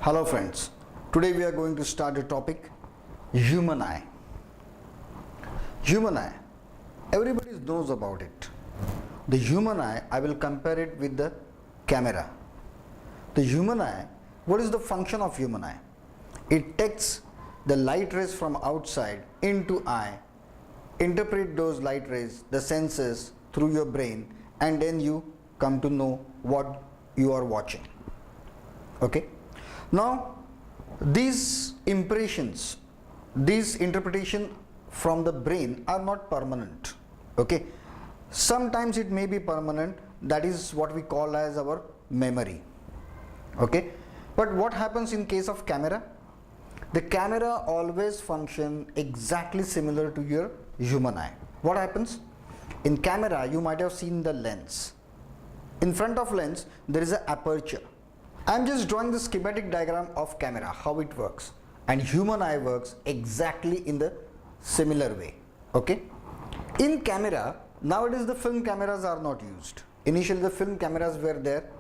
Hello friends, today we are going to start a topic, human eye. Human eye, everybody knows about it. The human eye, I will compare it with the camera. The human eye, what is the function of human eye? It takes the light rays from outside into eye, interpret those light rays, the senses through your brain, and then you come to know what you are watching. Okay? Now, these impressions, these interpretation from the brain are not permanent. Okay? Sometimes it may be permanent, that is what we call as our memory. Okay? But what happens in case of camera? The camera always function exactly similar to your human eye. What happens? In camera, you might have seen the lens. In front of lens, there is an aperture. I am just drawing the schematic diagram of camera, how it works, and human eye works exactly in the similar way. Okay? In camera, nowadays the film cameras are not used. Initially the film cameras were there,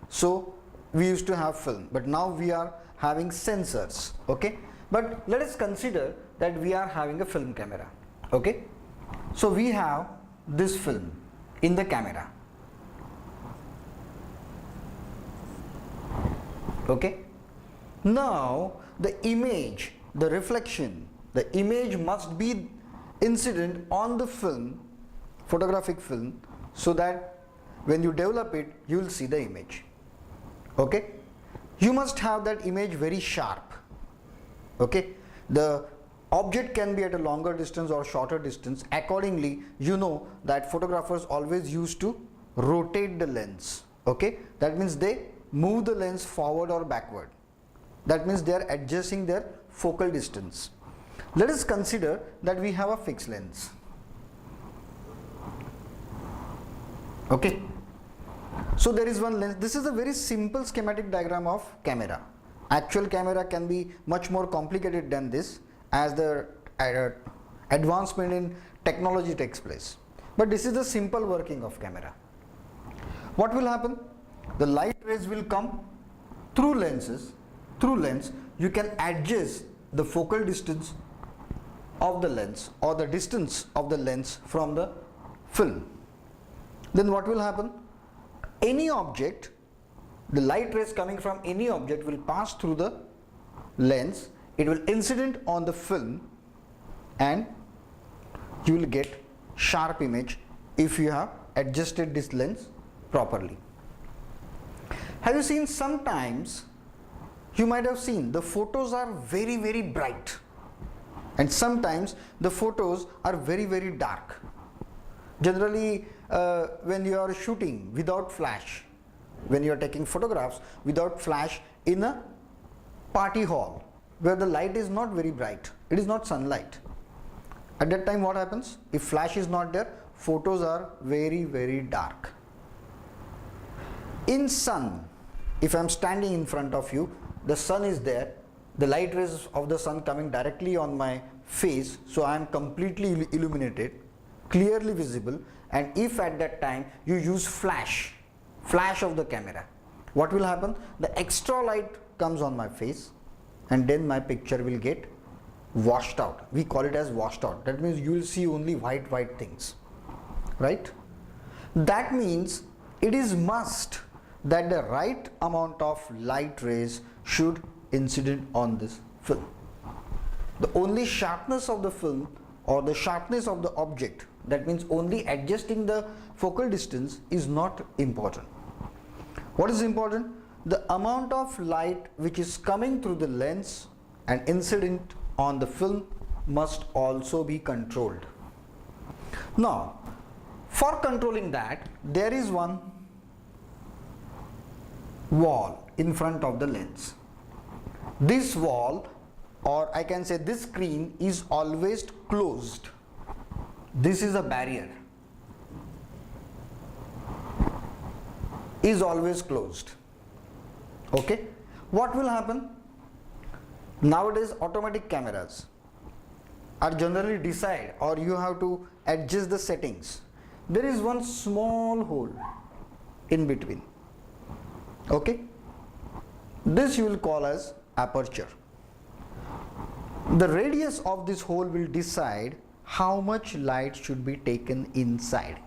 so we used to have film, but now we are having sensors. Okay? But let us consider that we are having a film camera. Okay? So we have this film in the camera. Okay? Now the image, the reflection, the image must be incident on the film, photographic film, so that when you develop it, you will see the image. Okay? You must have that image very sharp. Okay? The object can be at a longer distance or shorter distance. Accordingly, you know that photographers always used to rotate the lens. Okay? That means they move the lens forward or backward. That means they are adjusting their focal distance. Let us consider that we have a fixed lens. Okay? So there is one lens. This is a very simple schematic diagram of camera. Actual camera can be much more complicated than this as the advancement in technology takes place. But this is the simple working of camera. What will happen? The light rays will come through lenses. Through lens, you can adjust the focal distance of the lens or the distance of the lens from the film. Then what will happen? Any object, the light rays coming from any object will pass through the lens. It will incident on the film and you will get sharp image if you have adjusted this lens properly. Have you seen sometimes, you might have seen the photos are very bright and sometimes the photos are very dark. Generally when you are shooting without flash, when you are taking photographs without flash in a party hall where the light is not very bright, it is not sunlight. At that time what happens? If flash is not there, photos are very dark. In sun, if I am standing in front of you, the sun is there, the light rays of the sun coming directly on my face, so I am completely illuminated, clearly visible, and if at that time you use flash of the camera, what will happen? The extra light comes on my face and then my picture will get washed out. We call it as washed out. That means you will see only white things, right? That means it is must that the right amount of light rays should incident on this film. The only sharpness of the film or the sharpness of the object, that means only adjusting the focal distance, is not important. What is important? The amount of light which is coming through the lens and incident on the film must also be controlled. Now, for controlling that, there is one wall in front of the lens. This wall, or I can say this screen, is always closed. This is a barrier, is always closed. Okay? What will happen? Nowadays automatic cameras are generally decide, or you have to adjust the settings. There is one small hole in between. Okay, this you will call as aperture. The radius of this hole will decide how much light should be taken inside.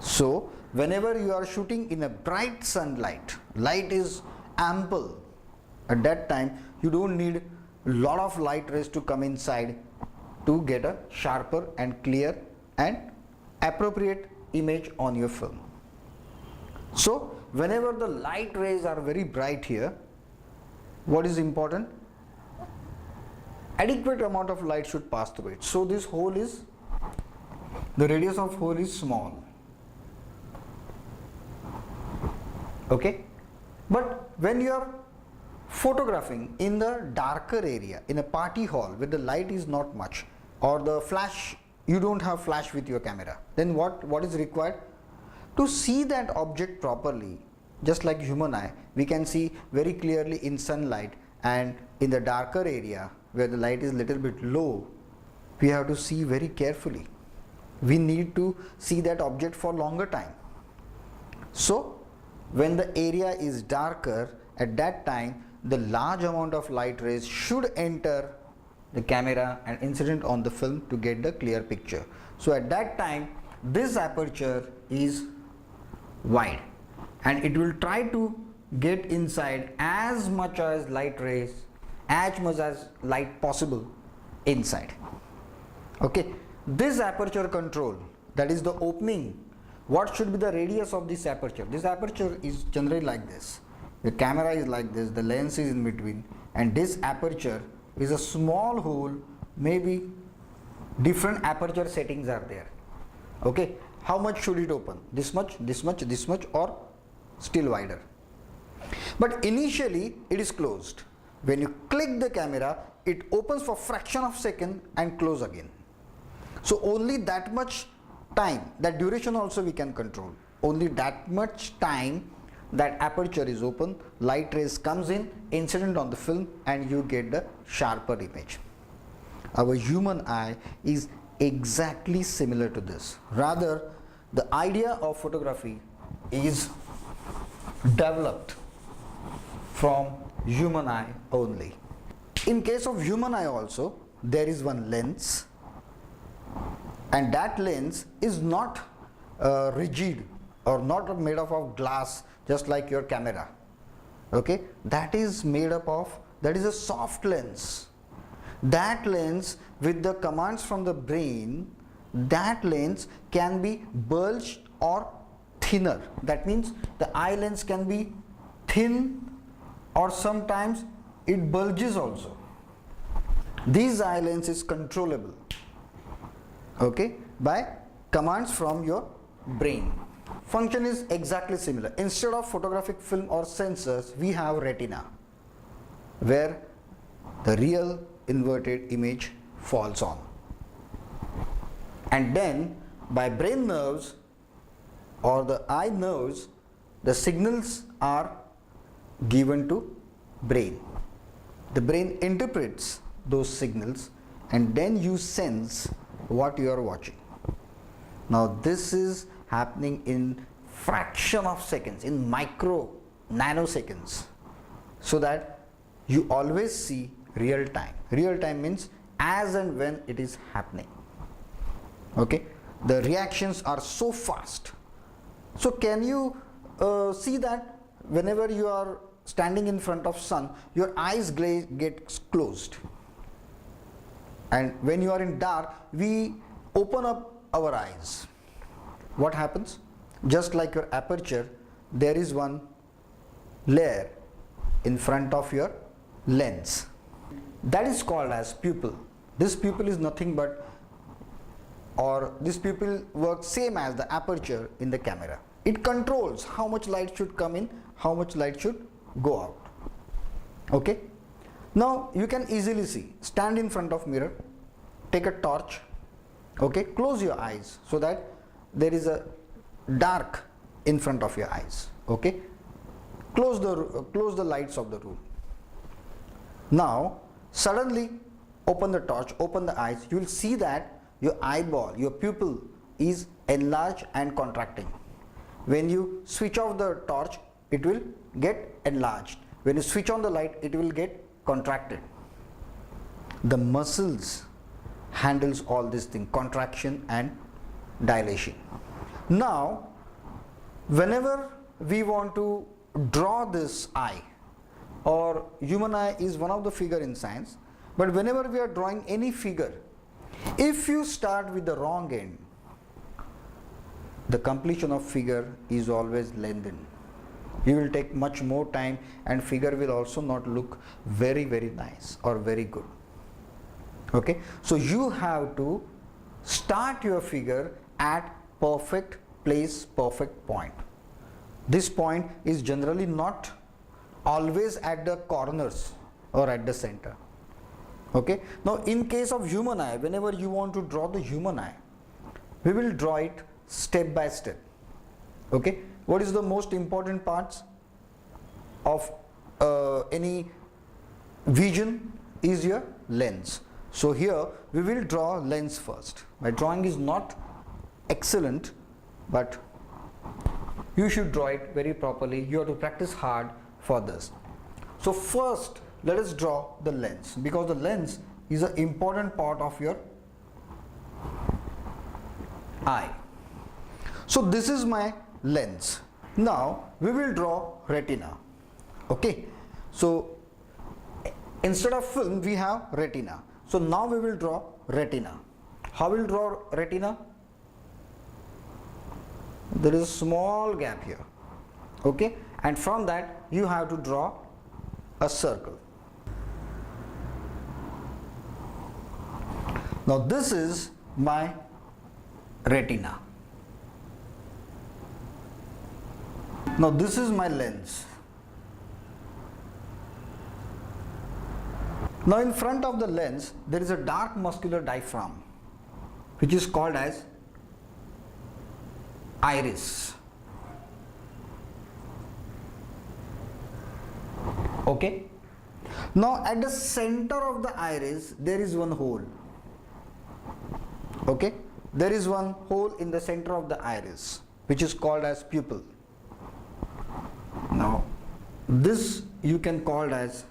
So whenever you are shooting in a bright sunlight, light is ample. At that time you don't need a lot of light rays to come inside to get a sharper and clear and appropriate image on your film. So whenever the light rays are very bright here, what is important? Adequate amount of light should pass through it. So this hole is, the radius of hole is small. Okay, but when you are photographing in the darker area, in a party hall where the light is not much, or the flash, you don't have flash with your camera, then what is required? To see that object properly, just like human eye, we can see very clearly in sunlight, and in the darker area where the light is little bit low, we have to see very carefully. We need to see that object for longer time. So when the area is darker, at that time the large amount of light rays should enter the camera and incident on the film to get the clear picture. So at that time this aperture is wide and it will try to get inside as much as light rays, as much as light possible inside. Okay, this aperture control, that is the opening, what should be the radius of this aperture? This aperture is generally like this, the camera is like this, the lens is in between, and this aperture is a small hole, maybe different aperture settings are there. Okay, how much should it open? This much, this much, this much, or still wider? But initially it is closed. When you click the camera, it opens for fraction of second and close again. So only that much time, that duration also we can control. Only that much time that aperture is open, light rays comes in, incident on the film, and you get the sharper image. Our human eye is exactly similar to this. Rather, the idea of photography is developed from human eye only. In case of human eye also, there is one lens, and that lens is not rigid or not made up of glass just like your camera. Okay, that is made up of, that is a soft lens. That lens, with the commands from the brain, that lens can be bulged or thinner. That means the eye lens can be thin, or sometimes it bulges also. This eye lens is controllable, okay, by commands from your brain. Function is exactly similar. Instead of photographic film or sensors, we have retina, where the real inverted image falls on. And then by brain nerves or the eye nerves, the signals are given to brain. The brain interprets those signals and then you sense what you are watching. Now this is happening in fraction of seconds, in nanoseconds, so that you always see real time. Real time means as and when it is happening. Okay, the reactions are so fast. So can you see that whenever you are standing in front of sun, your eyes get closed, and when you are in dark, we open up our eyes. What happens? Just like your aperture, there is one layer in front of your lens. That is called as pupil. This pupil is nothing but, or this pupil works same as the aperture in the camera. It controls how much light should come in, how much light should go out. Okay. Now you can easily see. Stand in front of mirror, take a torch, okay, close your eyes so that there is a dark in front of your eyes. Okay, close the lights of the room. Now suddenly open the torch, open the eyes, you will see that your eyeball, your pupil is enlarged and contracting. When you switch off the torch, it will get enlarged. when you switch on the light, it will get contracted. The muscles handles all this thing, contraction and dilation. Now, whenever we want to draw this eye, or human eye is one of the figure in science, but whenever we are drawing any figure, if you start with the wrong end, the completion of figure is always lengthened. You will take much more time and figure will also not look very nice or very good. Okay, so you have to start your figure at perfect place, perfect point. This point is generally not always at the corners or at the center. Okay, now in case of human eye, whenever you want to draw the human eye, we will draw it step by step. Okay, what is the most important parts of any vision is your lens. So here we will draw lens first. My drawing is not excellent, but you should draw it very properly. You have to practice hard for this. So first let us draw the lens, because the lens is an important part of your eye. So this is my lens. Now we will draw retina. Okay, so instead of film we have retina. So now we will draw retina. How will we draw retina? There is a small gap here. Okay, and from that you have to draw a circle. Now this is my retina. Now this is my lens. Now in front of the lens there is a dark muscular diaphragm which is called as iris. Okay. Now at the center of the iris there is one hole. Okay, there is one hole in the center of the iris which is called as pupil. Now this you can call as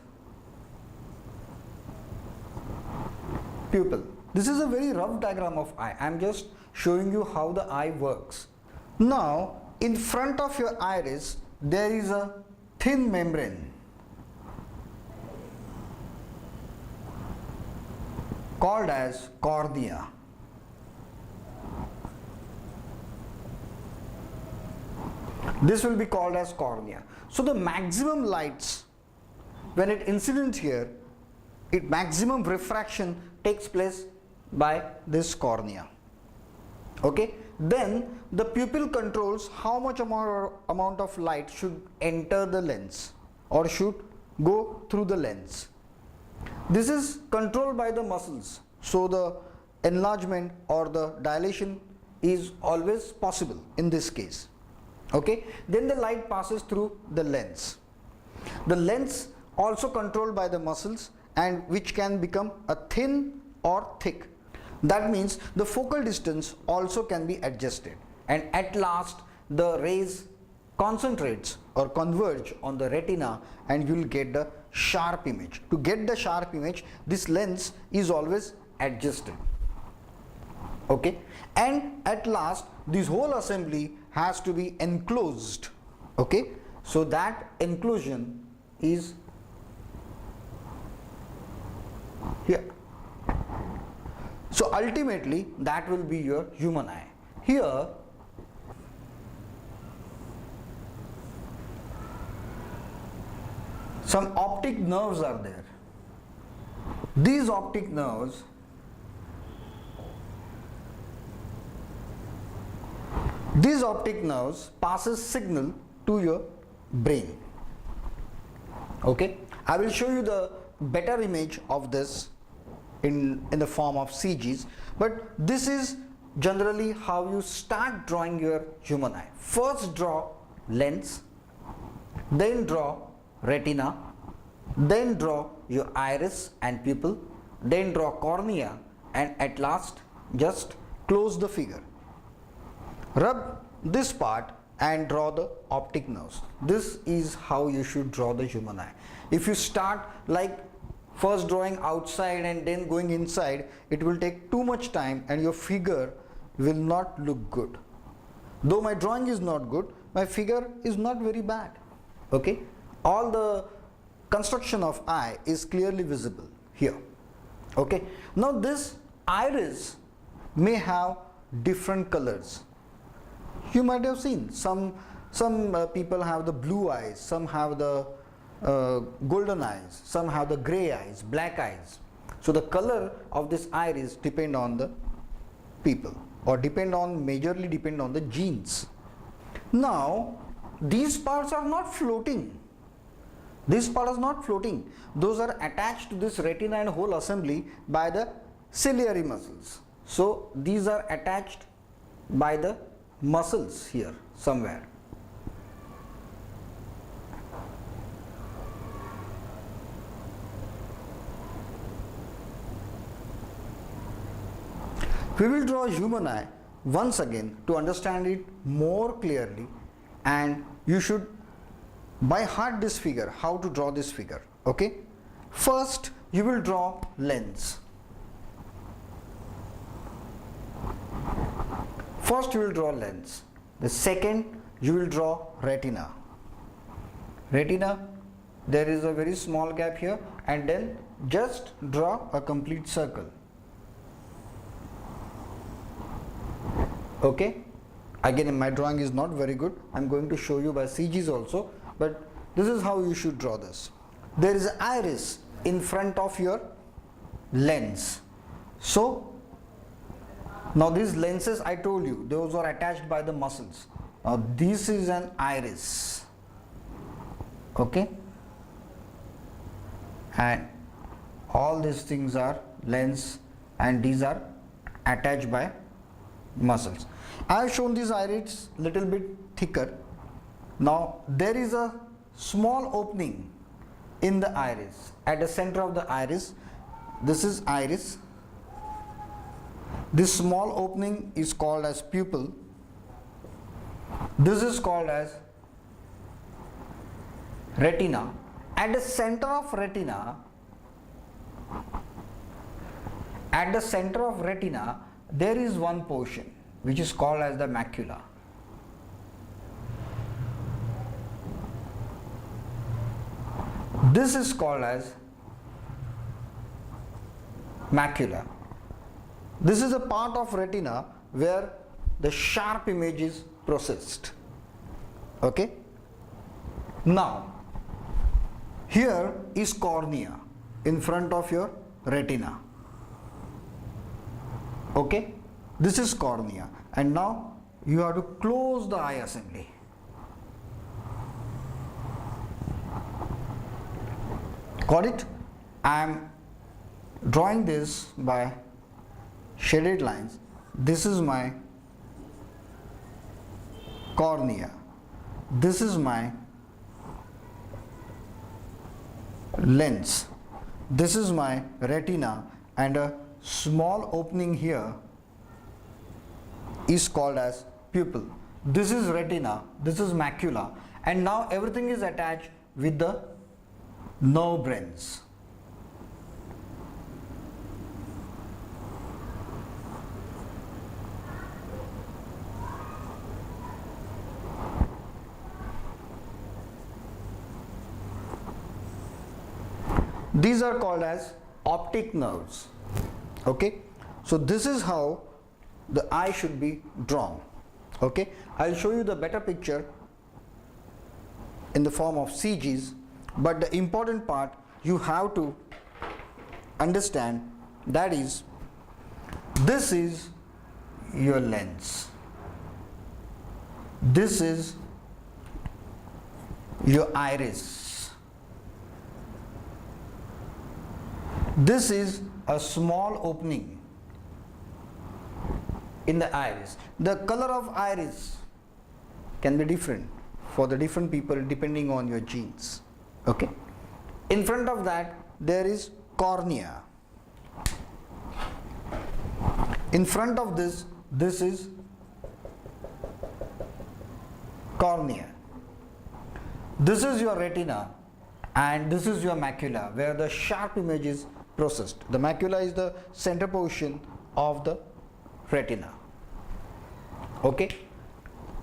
pupil. This is a very rough diagram of eye. I am just showing you how the eye works. Now in front of your iris there is a thin membrane called as cornea. This will be called as cornea. So the maximum lights, when it incident here, maximum refraction takes place by this cornea. Okay, then the pupil controls how much amount of light should enter the lens or should go through the lens. This is controlled by the muscles, so the enlargement or the dilation is always possible in this case. Okay, then the light passes through the lens. The lens also controlled by the muscles, and which can become a thin or thick. That means the focal distance also can be adjusted, and at last the rays concentrates or converge on the retina and you will get the sharp image. To get the sharp image, this lens is always adjusted. Okay, and at last this whole assembly has to be enclosed. Okay, so that enclosure is here. So ultimately that will be your human eye. Here some optic nerves are there. These optic nerves passes signal to your brain. Okay, I will show you the better image of this in the form of CGs, but this is generally how you start drawing your human eye. First draw lens, then draw retina, then draw your iris and pupil, then draw cornea, and at last just close the figure. Rub this part and draw the optic nerves. This is how you should draw the human eye. If you start like first drawing outside and then going inside, it will take too much time and your figure will not look good. Though my drawing is not good, my figure is not very bad. Okay, all the construction of eye is clearly visible here. Okay, now this iris may have different colors. You might have seen some people have the blue eyes, some have the golden eyes, some have the gray eyes, black eyes. So the color of this iris depend on the people, or majorly depend on the genes. Now these parts are not floating. This part is not floating. Those are attached to this retina and whole assembly by the ciliary muscles. So these are attached by the muscles here somewhere. We will draw a human eye once again to understand it more clearly, and you should by heart this figure, how to draw this figure. Okay, first you will draw lens. First you will draw lens. The second you will draw retina. Retina, there is a very small gap here, and then just draw a complete circle. Okay, again my drawing is not very good. I am going to show you by CGs also, but this is how you should draw this. There is an iris in front of your lens. So now these lenses, I told you, those are attached by the muscles. Now this is an iris. Okay, and all these things are lens, and these are attached by muscles. I have shown these iris little bit thicker. Now there is a small opening in the iris at the center of the iris. This is iris. This small opening is called as pupil. This is called as retina. At the center of retina, there is one portion which is called as the macula. This is called as macula. This is a part of retina where the sharp image is processed. Okay. Now here is cornea in front of your retina. Okay, this is cornea, and now you have to close the eye assembly. Got it? I am drawing this by shaded lines. This is my cornea. This is my lens. This is my retina, and a small opening here is called as pupil. This is retina, this is macula, and now everything is attached with the nerve brains. These are called as optic nerves. Okay, so this is how the eye should be drawn. Okay, I'll show you the better picture in the form of CGs, but the important part you have to understand, that is, this is your lens, this is your iris, this is a small opening in the iris. The color of iris can be different for the different people depending on your genes. Okay, in front of that there is cornea. In front of this is cornea. This is your retina and this is your macula where the sharp image is processed. The macula is the center portion of the retina. Okay.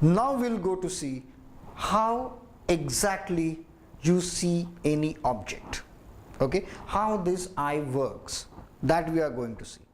Now we'll go to see how exactly you see any object. Okay. How this eye works, that we are going to see.